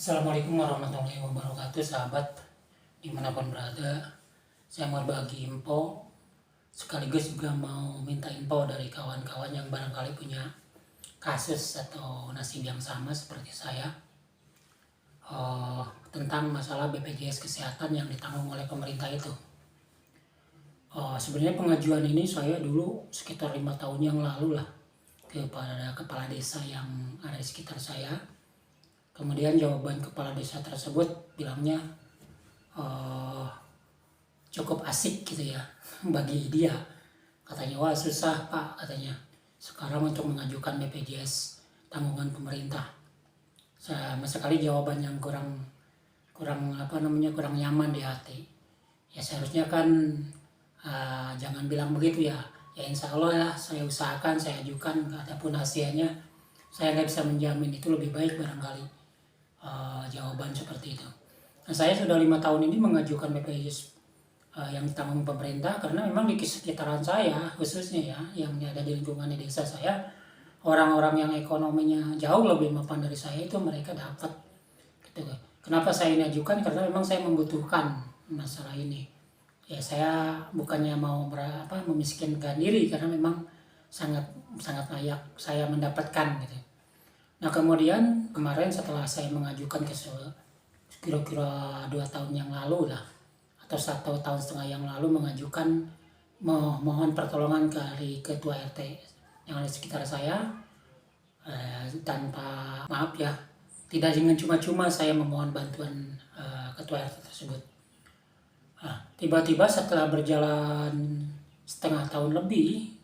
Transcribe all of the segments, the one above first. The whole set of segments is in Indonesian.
Assalamualaikum warahmatullahi wabarakatuh, sahabat dimanapun berada. Saya mau bagi info, sekaligus juga mau minta info dari kawan-kawan yang barangkali punya kasus atau nasib yang sama seperti saya, tentang masalah BPJS Kesehatan yang ditanggung oleh pemerintah itu. Sebenarnya pengajuan ini saya dulu sekitar 5 tahun yang lalu lah kepada kepala desa yang ada di sekitar saya. Kemudian jawaban kepala desa tersebut bilangnya cukup asik gitu ya bagi dia. Katanya, wah susah pak katanya sekarang untuk mengajukan BPJS tanggungan pemerintah. Sama sekali jawaban yang kurang kurang nyaman di hati. Ya seharusnya kan jangan bilang begitu ya. Ya insya Allah ya saya usahakan, saya ajukan, adapun hasilnya saya nggak bisa menjamin, itu lebih baik barangkali jawaban seperti itu. Nah, saya sudah 5 tahun ini mengajukan BPJS yang ditanggung pemerintah karena memang di sekitaran saya khususnya ya yang ada di lingkungan di desa saya, orang-orang yang ekonominya jauh lebih mapan dari saya itu mereka dapat gitu. Kenapa saya ini ajukan? Karena memang saya membutuhkan masalah ini. Ya saya bukannya mau memiskinkan diri, karena memang sangat sangat layak saya mendapatkan gitu. Nah kemudian kemarin setelah saya mengajukan kira-kira 2 tahun yang lalu lah, atau 1,5 tahun yang lalu mengajukan mohon pertolongan dari ketua RT yang ada di sekitar saya, tanpa maaf ya, tidak dengan cuma-cuma saya memohon bantuan ketua RT tersebut. Tiba-tiba setelah berjalan setengah tahun lebih,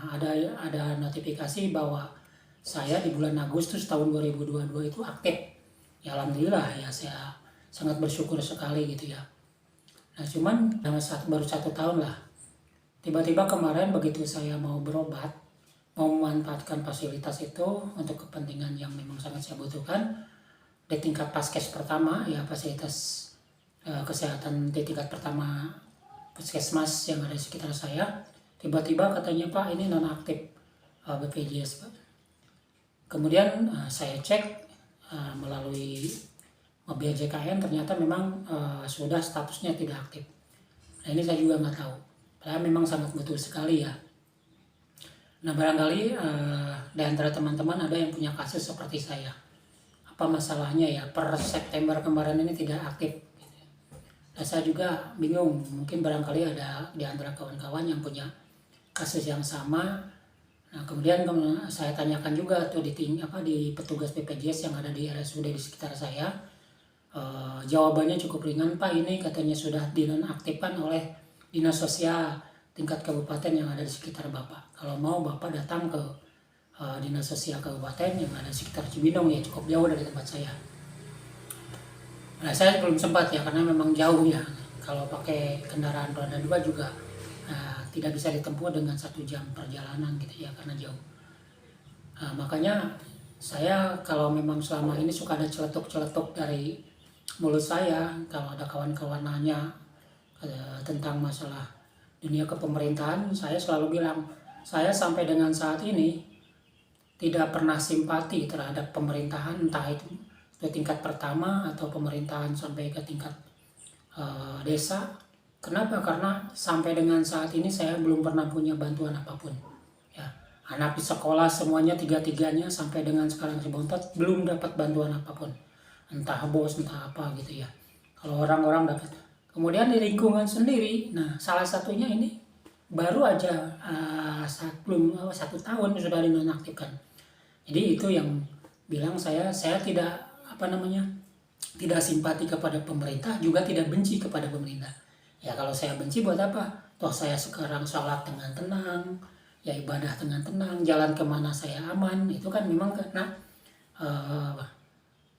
ada notifikasi bahwa saya di bulan Agustus tahun 2022 itu aktif. Ya alhamdulillah ya, saya sangat bersyukur sekali gitu ya. Nah cuman baru 1 tahun lah. Tiba-tiba kemarin begitu saya mau berobat, mau memanfaatkan fasilitas itu untuk kepentingan yang memang sangat saya butuhkan, di tingkat paskes pertama ya, fasilitas kesehatan di tingkat pertama puskesmas yang ada di sekitar saya, tiba-tiba katanya Pak ini non aktif BPJS Pak. Kemudian saya cek melalui mobil JKN, ternyata memang sudah statusnya tidak aktif. Nah ini saya juga nggak tahu, padahal memang sangat betul sekali ya. Nah barangkali di antara teman-teman ada yang punya kasus seperti saya. Apa masalahnya ya per September kemarin ini tidak aktif. Nah saya juga bingung, mungkin barangkali ada di antara kawan-kawan yang punya kasus yang sama. Nah kemudian saya tanyakan juga tuh di petugas BPJS yang ada di RSUD di sekitar saya. Jawabannya cukup ringan Pak, ini katanya sudah dinonaktifkan oleh dinas sosial tingkat kabupaten yang ada di sekitar Bapak. Kalau mau Bapak datang ke dinas sosial kabupaten yang ada di sekitar Cibinong, ya cukup jauh dari tempat saya. Nah saya belum sempat ya, karena memang jauh ya, kalau pakai kendaraan roda 2 juga tidak bisa ditempuh dengan 1 jam perjalanan gitu ya, karena jauh. Makanya saya kalau memang selama ini suka ada celetuk-celetuk dari mulut saya, kalau ada kawan-kawan nanya tentang masalah dunia kepemerintahan, saya selalu bilang, saya sampai dengan saat ini tidak pernah simpati terhadap pemerintahan, entah itu tingkat pertama atau pemerintahan sampai ke tingkat desa. Kenapa? Karena sampai dengan saat ini saya belum pernah punya bantuan apapun. Ya, anak di sekolah semuanya tiga-tiganya sampai dengan sekarang si bontot belum dapat bantuan apapun. Entah bos, entah apa gitu ya. Kalau orang-orang dapat. Kemudian di lingkungan sendiri, nah salah satunya ini baru aja 1 tahun sudah dinonaktifkan. Jadi itu yang bilang saya tidak tidak simpati kepada pemerintah, juga tidak benci kepada pemerintah. Ya kalau saya benci buat apa? Toh saya sekarang sholat dengan tenang, ya ibadah dengan tenang, jalan kemana saya aman. Itu kan memang karena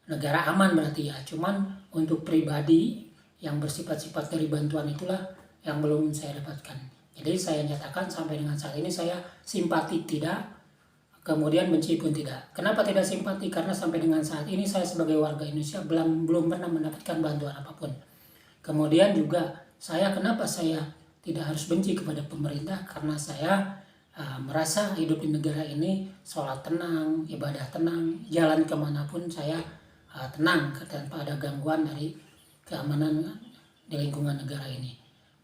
negara aman berarti ya. Cuman untuk pribadi yang bersifat-sifat dari bantuan itulah yang belum saya dapatkan. Jadi saya nyatakan sampai dengan saat ini saya simpati tidak, kemudian benci pun tidak. Kenapa tidak simpati? Karena sampai dengan saat ini saya sebagai warga Indonesia belum pernah mendapatkan bantuan apapun. Kemudian juga kenapa saya tidak harus benci kepada pemerintah? Karena saya merasa hidup di negara ini sholat tenang, ibadah tenang, jalan kemanapun saya tenang tanpa ada gangguan dari keamanan di lingkungan negara ini.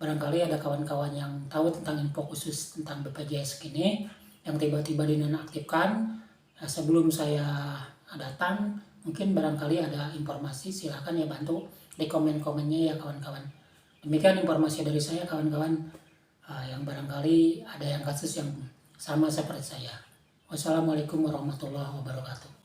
Barangkali ada kawan-kawan yang tahu tentang info khusus tentang BPJS ini yang tiba-tiba dinonaktifkan. Sebelum saya datang, mungkin barangkali ada informasi, silahkan ya bantu di komen-komennya ya kawan-kawan. Demikian informasi dari saya kawan-kawan, yang barangkali ada yang kasus yang sama seperti saya. Wassalamualaikum warahmatullahi wabarakatuh.